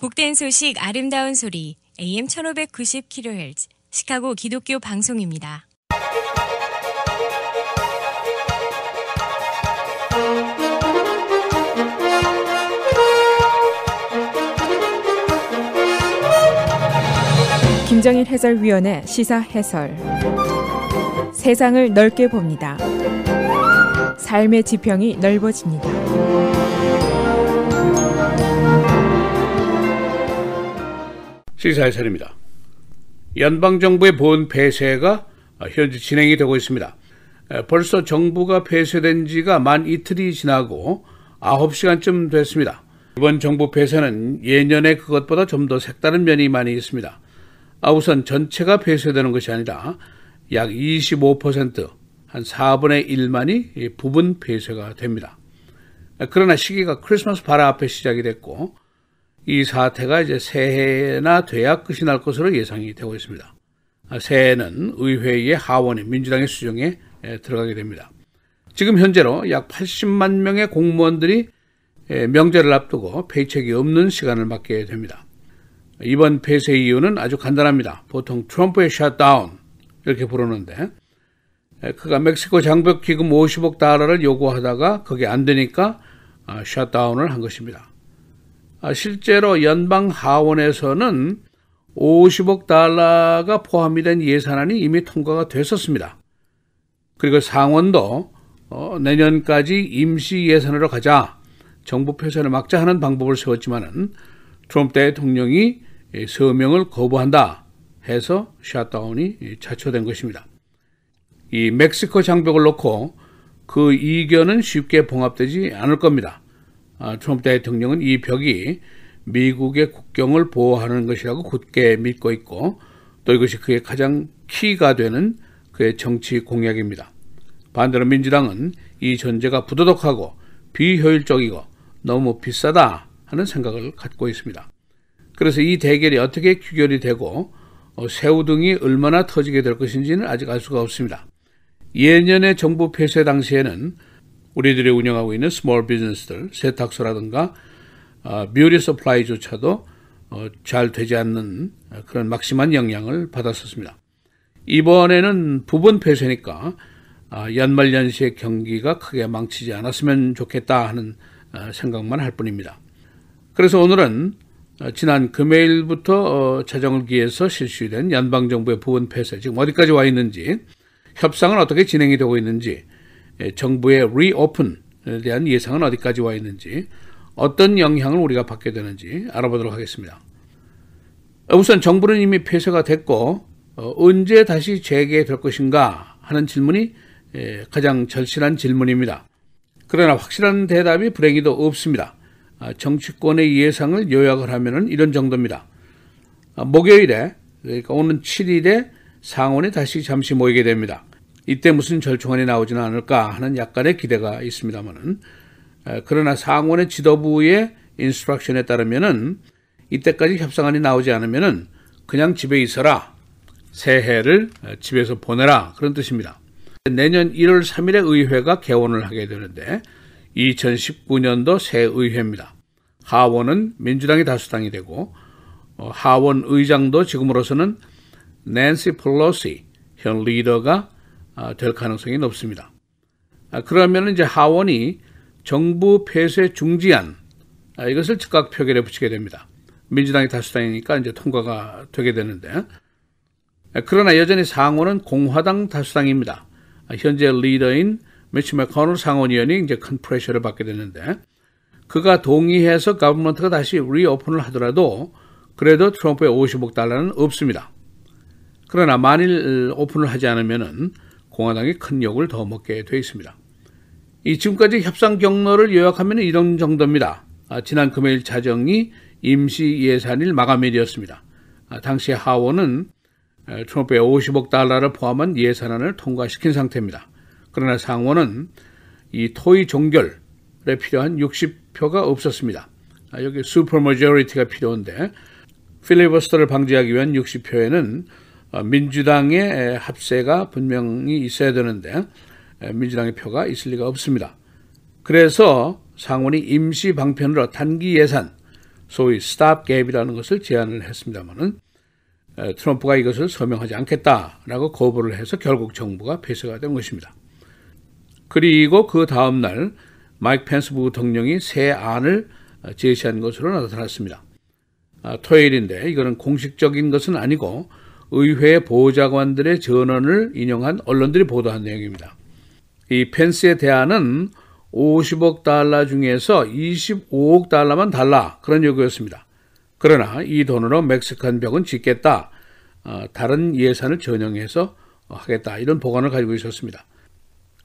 복된 소식 아름다운 소리 AM 1590kHz 시카고 기독교 방송입니다. 김정일 해설위원의 시사 해설. 세상을 넓게 봅니다. 삶의 지평이 넓어집니다. 시사 해설입니다. 연방정부의 보훈 폐쇄가 현재 진행이 되고 있습니다. 벌써 정부가 폐쇄된 지가 만 이틀이 지나고 9시간쯤 됐습니다. 이번 정부 폐쇄는 예년의 그것보다 좀 더 색다른 면이 많이 있습니다. 우선 전체가 폐쇄되는 것이 아니라 약 25%, 한 4분의 1만이 부분 폐쇄가 됩니다. 그러나 시기가 크리스마스 바로 앞에 시작이 됐고 이 사태가 이제 새해나 돼야 끝이 날 것으로 예상이 되고 있습니다. 새해는 의회의 하원이 민주당의 수정에 들어가게 됩니다. 지금 현재로 약 80만 명의 공무원들이 명절을 앞두고 페이첵이 없는 시간을 맞게 됩니다. 이번 폐쇄 이유는 아주 간단합니다. 보통 트럼프의 셧다운 이렇게 부르는데 그가 멕시코 장벽 기금 50억 달러를 요구하다가 그게 안 되니까 셧다운을 한 것입니다. 실제로 연방 하원에서는 50억 달러가 포함이 된 예산안이 이미 통과가 됐었습니다. 그리고 상원도 내년까지 임시 예산으로 가자, 정부 폐쇄를 막자 하는 방법을 세웠지만은 트럼프 대통령이 서명을 거부한다 해서 셧다운이 자초된 것입니다. 이 멕시코 장벽을 놓고 그 이견은 쉽게 봉합되지 않을 겁니다. 트럼프 대통령은 이 벽이 미국의 국경을 보호하는 것이라고 굳게 믿고 있고 또 이것이 그의 가장 키가 되는 그의 정치 공약입니다. 반대로 민주당은 이 전제가 부도덕하고 비효율적이고 너무 비싸다 하는 생각을 갖고 있습니다. 그래서 이 대결이 어떻게 귀결이 되고 새우등이 얼마나 터지게 될 것인지는 아직 알 수가 없습니다. 예년의 정부 폐쇄 당시에는 우리들이 운영하고 있는 스몰 비즈니스들, 세탁소라든가 뷰티 서플라이조차도 잘 되지 않는 그런 막심한 영향을 받았었습니다. 이번에는 부분 폐쇄니까 연말연시의 경기가 크게 망치지 않았으면 좋겠다 하는 생각만 할 뿐입니다. 그래서 오늘은 지난 금요일부터 자정을 기해서 실시된 연방정부의 부분 폐쇄, 지금 어디까지 와 있는지, 협상은 어떻게 진행이 되고 있는지, 정부의 리오픈에 대한 예상은 어디까지 와 있는지, 어떤 영향을 우리가 받게 되는지 알아보도록 하겠습니다. 우선 정부는 이미 폐쇄가 됐고 언제 다시 재개될 것인가 하는 질문이 가장 절실한 질문입니다. 그러나 확실한 대답이 불행히도 없습니다. 정치권의 예상을 요약을 하면 이런 정도입니다. 목요일에, 그러니까 오는 7일에 상원이 다시 잠시 모이게 됩니다. 이때 무슨 절충안이 나오지는 않을까 하는 약간의 기대가 있습니다만은, 그러나 상원의 지도부의 인스트럭션에 따르면은 이때까지 협상안이 나오지 않으면은 그냥 집에 있어라, 새해를 집에서 보내라, 그런 뜻입니다. 내년 1월 3일에 의회가 개원을 하게 되는데 2019년도 새 의회입니다. 하원은 민주당이 다수당이 되고 하원 의장도 지금으로서는 낸시 펠로시 현 리더가 될 가능성이 높습니다. 그러면 이제 하원이 정부 폐쇄 중지안 이것을 즉각 표결에 붙이게 됩니다. 민주당이 다수당이니까 이제 통과가 되게 되는데, 그러나 여전히 상원은 공화당 다수당입니다. 현재 리더인 미치 맥코넬 상원의원이 이제 큰 프레셔를 받게 되는데, 그가 동의해서 가버먼트가 다시 리오픈을 하더라도 그래도 트럼프의 50억 달러는 없습니다. 그러나 만일 오픈을 하지 않으면은 공화당이 큰 욕을 더 먹게 되어 있습니다. 이 지금까지 협상 경로를 요약하면 이런 정도입니다. 지난 금요일 자정이 임시 예산일 마감일이었습니다. 당시 하원은 트럼프의 50억 달러를 포함한 예산안을 통과시킨 상태입니다. 그러나 상원은 이 토의 종결에 필요한 60표가 없었습니다. 여기 슈퍼 머저리티가 필요한데 필리버스터를 방지하기 위한 60표에는 민주당의 합세가 분명히 있어야 되는데 민주당의 표가 있을 리가 없습니다. 그래서 상원이 임시 방편으로 단기 예산 소위 스탑갭이라는 것을 제안을 했습니다마는 트럼프가 이것을 서명하지 않겠다라고 거부를 해서 결국 정부가 폐쇄가 된 것입니다. 그리고 그 다음 날 마이크 펜스 부통령이 새 안을 제시한 것으로 나타났습니다. 토요일인데 이거는 공식적인 것은 아니고 의회 보좌관들의 전언을 인용한 언론들이 보도한 내용입니다. 이 펜스의 대안은 50억 달러 중에서 25억 달러만 달라 그런 요구였습니다. 그러나 이 돈으로 멕시칸 벽은 짓겠다. 다른 예산을 전용해서 하겠다. 이런 보관을 가지고 있었습니다.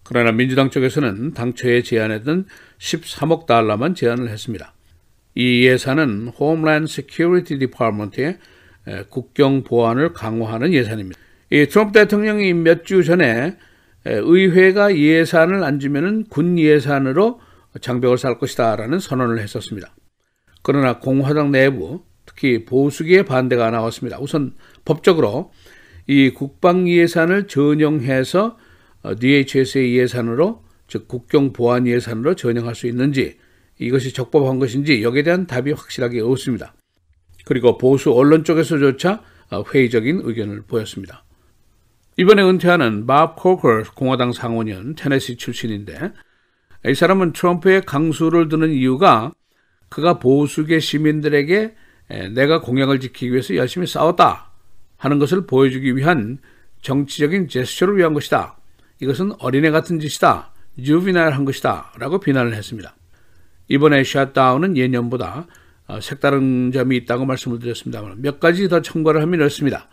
그러나 민주당 쪽에서는 당초에 제안했던 13억 달러만 제안을 했습니다. 이 예산은 Homeland Security Department의 국경 보안을 강화하는 예산입니다. 이 트럼프 대통령이 몇 주 전에 의회가 예산을 안 주면은 군 예산으로 장벽을 쌓을 것이다라는 선언을 했었습니다. 그러나 공화당 내부 특히 보수계의 반대가 나왔습니다. 우선 법적으로 이 국방 예산을 전용해서 DHS의 예산으로 즉 국경 보안 예산으로 전용할 수 있는지 이것이 적법한 것인지 여기에 대한 답이 확실하게 없습니다. 그리고 보수 언론 쪽에서조차 회의적인 의견을 보였습니다. 이번에 은퇴하는 밥 코커 공화당 상원의원 테네시 출신인데 이 사람은 트럼프의 강수를 두는 이유가 그가 보수계 시민들에게 내가 공약을 지키기 위해서 열심히 싸웠다 하는 것을 보여주기 위한 정치적인 제스처를 위한 것이다. 이것은 어린애 같은 짓이다. 주비나일한 것이다. 라고 비난을 했습니다. 이번에 샷다운은 예년보다 색다른 점이 있다고 말씀을 드렸습니다만 몇 가지 더 첨가를 하면 이렇습니다.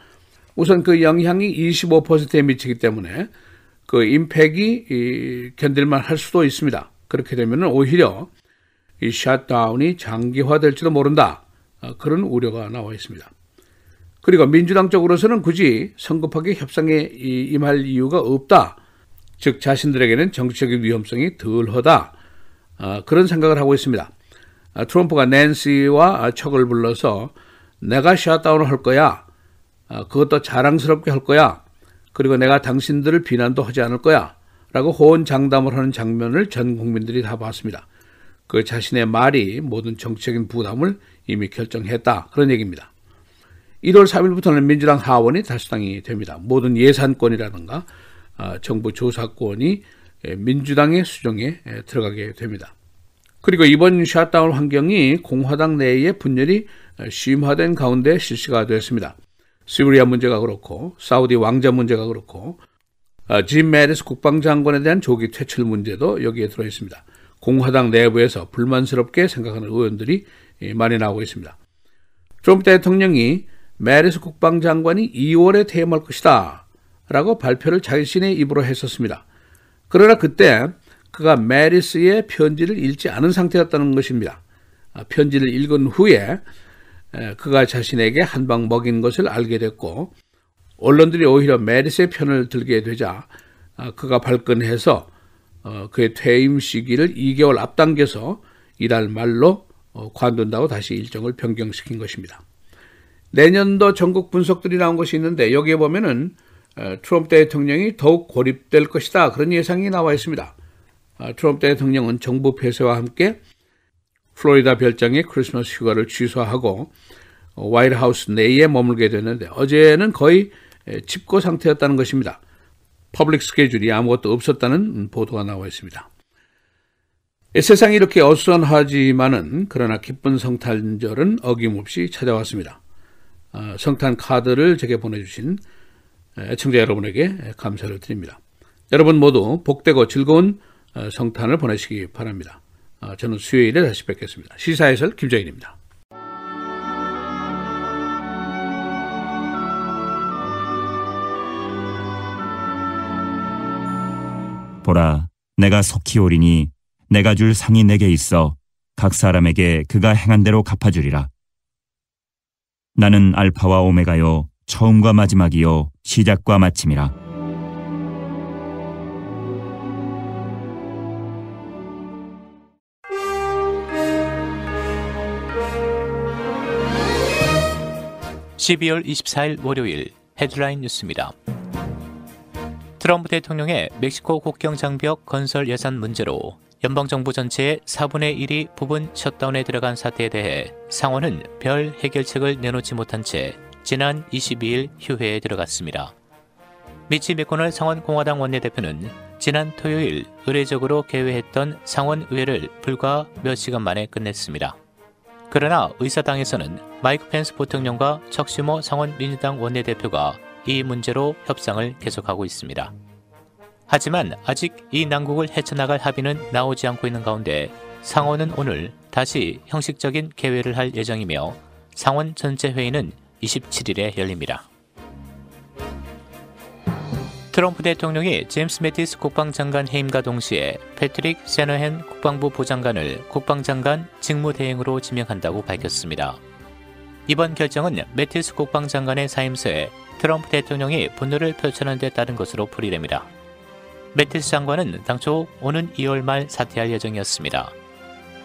우선 그 영향이 25%에 미치기 때문에 그 임팩이 견딜만 할 수도 있습니다. 그렇게 되면 오히려 이 샷다운이 장기화될지도 모른다. 그런 우려가 나와 있습니다. 그리고 민주당 쪽으로서는 굳이 성급하게 협상에 임할 이유가 없다. 즉 자신들에게는 정치적인 위험성이 덜하다. 그런 생각을 하고 있습니다. 트럼프가 낸시와 척을 불러서 내가 샷다운을 할 거야. 그것도 자랑스럽게 할 거야. 그리고 내가 당신들을 비난도 하지 않을 거야. 라고 호언장담을 하는 장면을 전 국민들이 다 봤습니다. 그 자신의 말이 모든 정치적인 부담을 이미 결정했다. 그런 얘기입니다. 1월 3일부터는 민주당 하원이 다수당이 됩니다. 모든 예산권이라든가 정부 조사권이 민주당의 수정에 들어가게 됩니다. 그리고 이번 샷다운 환경이 공화당 내의 분열이 심화된 가운데 실시가 되었습니다. 시리아 문제가 그렇고 사우디 왕자 문제가 그렇고 짐 매리스 국방장관에 대한 조기 퇴출 문제도 여기에 들어있습니다. 공화당 내부에서 불만스럽게 생각하는 의원들이 많이 나오고 있습니다. 트럼프 대통령이 매리스 국방장관이 2월에 퇴임할 것이다 라고 발표를 자신의 입으로 했었습니다. 그러나 그때 그가 매리스의 편지를 읽지 않은 상태였다는 것입니다. 편지를 읽은 후에 그가 자신에게 한 방 먹인 것을 알게 됐고 언론들이 오히려 매리스의 편을 들게 되자 그가 발끈해서 그의 퇴임 시기를 2개월 앞당겨서 이달 말로 관둔다고 다시 일정을 변경시킨 것입니다. 내년도 전국 분석들이 나온 것이 있는데 여기에 보면은 트럼프 대통령이 더욱 고립될 것이다. 그런 예상이 나와 있습니다. 트럼프 대통령은 정부 폐쇄와 함께 플로리다 별장의 크리스마스 휴가를 취소하고 화이트하우스 내에 머물게 됐는데 어제는 거의 집고 상태였다는 것입니다. 퍼블릭 스케줄이 아무것도 없었다는 보도가 나와 있습니다. 세상이 이렇게 어수선하지만은 그러나 기쁜 성탄절은 어김없이 찾아왔습니다. 성탄 카드를 제게 보내주신 애청자 여러분에게 감사를 드립니다. 여러분 모두 복되고 즐거운 성탄을 보내시기 바랍니다. 저는 수요일에 다시 뵙겠습니다. 시사해설 김정일입니다. 보라, 내가 속히 오리니 내가 줄 상이 내게 있어 각 사람에게 그가 행한 대로 갚아주리라. 나는 알파와 오메가요 처음과 마지막이요 시작과 마침이라. (12월 24일) 월요일 헤드라인 뉴스입니다. 트럼프 대통령의 멕시코 국경 장벽 건설 예산 문제로 연방정부 전체의 4분의 1이 부분 셧다운에 들어간 사태에 대해 상원은 별 해결책을 내놓지 못한 채 지난 22일 휴회에 들어갔습니다. 미치 맥코널 상원 공화당 원내대표는 지난 토요일 의례적으로 개회했던 상원의회를 불과 몇 시간 만에 끝냈습니다. 그러나 의사당에서는 마이크 펜스 부통령과 척 슈머 상원 민주당 원내대표가 이 문제로 협상을 계속하고 있습니다. 하지만 아직 이 난국을 헤쳐나갈 합의는 나오지 않고 있는 가운데 상원은 오늘 다시 형식적인 개회를 할 예정이며 상원 전체 회의는 27일에 열립니다. 트럼프 대통령이 제임스 매티스 국방장관 해임과 동시에 패트릭 세너헨 국방부 부장관을 국방장관 직무대행으로 지명한다고 밝혔습니다. 이번 결정은 매티스 국방장관의 사임서에 트럼프 대통령이 분노를 표출한 데 따른 것으로 풀이됩니다. 매티스 장관은 당초 오는 2월 말 사퇴할 예정이었습니다.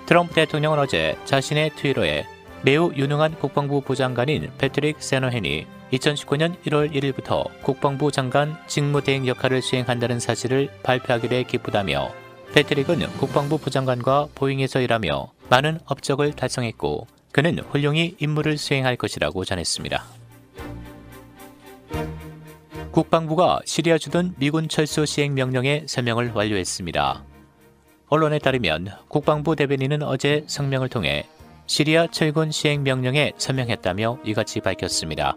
트럼프 대통령은 어제 자신의 트위터에 매우 유능한 국방부 부장관인 패트릭 세너헨이 2019년 1월 1일부터 국방부 장관 직무대행 역할을 수행한다는 사실을 발표하게 돼 기쁘다며 패트릭은 국방부 부장관과 보잉에서 일하며 많은 업적을 달성했고 그는 훌륭히 임무를 수행할 것이라고 전했습니다. 국방부가 시리아 주둔 미군 철수 시행 명령의 서명을 완료했습니다. 언론에 따르면 국방부 대변인은 어제 성명을 통해 시리아 철군 시행 명령에 서명했다며 이같이 밝혔습니다.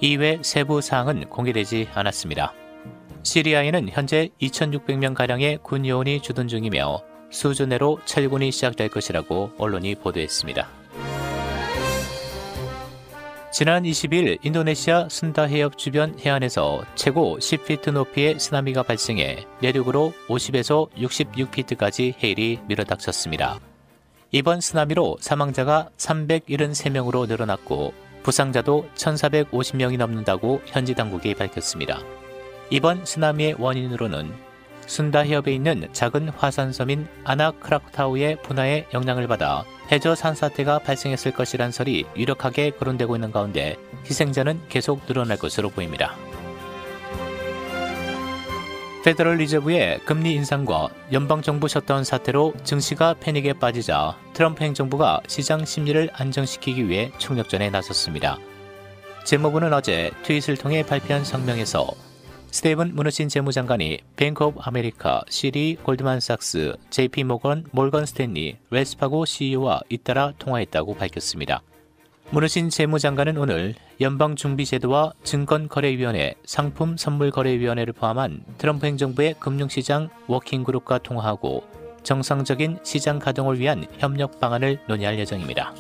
이외 세부 사항은 공개되지 않았습니다. 시리아에는 현재 2,600명가량의 군 요원이 주둔 중이며 수주 내로 철군이 시작될 것이라고 언론이 보도했습니다. 지난 20일 인도네시아 순다 해협 주변 해안에서 최고 10피트 높이의 쓰나미가 발생해 내륙으로 50에서 66피트까지 해일이 밀어닥쳤습니다. 이번 쓰나미로 사망자가 373명으로 늘어났고 부상자도 1,450명이 넘는다고 현지 당국이 밝혔습니다. 이번 쓰나미의 원인으로는 순다 해협에 있는 작은 화산섬인 아나크라크타우의 분화의 영향을 받아 해저 산사태가 발생했을 것이란 설이 유력하게 거론되고 있는 가운데 희생자는 계속 늘어날 것으로 보입니다. 페더럴 리저브의 금리 인상과 연방정부 셧다운 사태로 증시가 패닉에 빠지자 트럼프 행정부가 시장 심리를 안정시키기 위해 총력전에 나섰습니다. 재무부는 어제 트윗을 통해 발표한 성명에서 스테이븐 무누신 재무장관이 뱅크 오브 아메리카, 시리, 골드만삭스, JP 모건, 몰건 스탠리, 웰스파고 CEO와 잇따라 통화했다고 밝혔습니다. 무누신 재무장관은 오늘 연방준비제도와 증권거래위원회, 상품선물거래위원회를 포함한 트럼프 행정부의 금융시장 워킹그룹과 통화하고 정상적인 시장 가동을 위한 협력 방안을 논의할 예정입니다.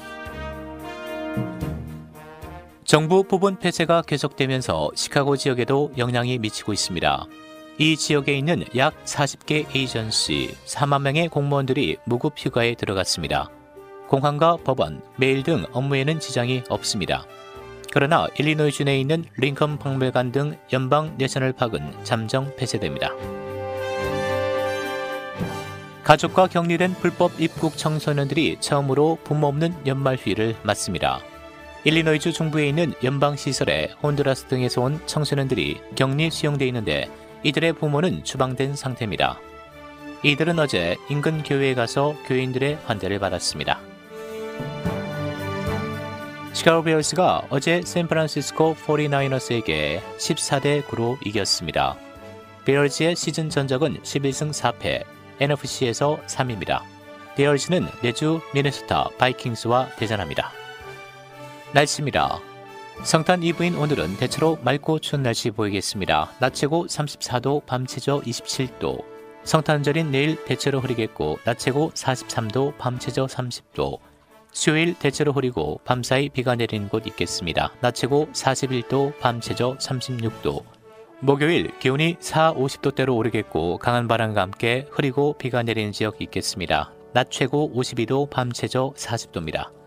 정부 부분 폐쇄가 계속되면서 시카고 지역에도 영향이 미치고 있습니다. 이 지역에 있는 약 40개 에이전시, 4만 명의 공무원들이 무급 휴가에 들어갔습니다. 공항과 법원, 메일 등 업무에는 지장이 없습니다. 그러나 일리노이주 내에 있는 링컨 박물관 등 연방 내셔널파크는 잠정 폐쇄됩니다. 가족과 격리된 불법 입국 청소년들이 처음으로 부모 없는 연말 휴일을 맞습니다. 일리노이주 중부에 있는 연방시설에 혼두라스 등에서 온 청소년들이 격리 수용돼 있는데 이들의 부모는 추방된 상태입니다. 이들은 어제 인근 교회에 가서 교인들의 환대를 받았습니다. 시카고 베어스가 어제 샌프란시스코 49어스에게 14대 9로 이겼습니다. 베어즈의 시즌 전적은 11승 4패, NFC에서 3위입니다. 베어즈는 내주 미네소타 바이킹스와 대전합니다. 날씨입니다. 성탄 이브인 오늘은 대체로 맑고 추운 날씨 보이겠습니다. 낮 최고 34도, 밤 최저 27도. 성탄절인 내일 대체로 흐리겠고 낮 최고 43도, 밤 최저 30도. 수요일 대체로 흐리고 밤사이 비가 내리는 곳 있겠습니다. 낮 최고 41도, 밤 최저 36도. 목요일 기온이 40~50도대로 오르겠고 강한 바람과 함께 흐리고 비가 내리는 지역 있겠습니다. 낮 최고 52도, 밤 최저 40도입니다.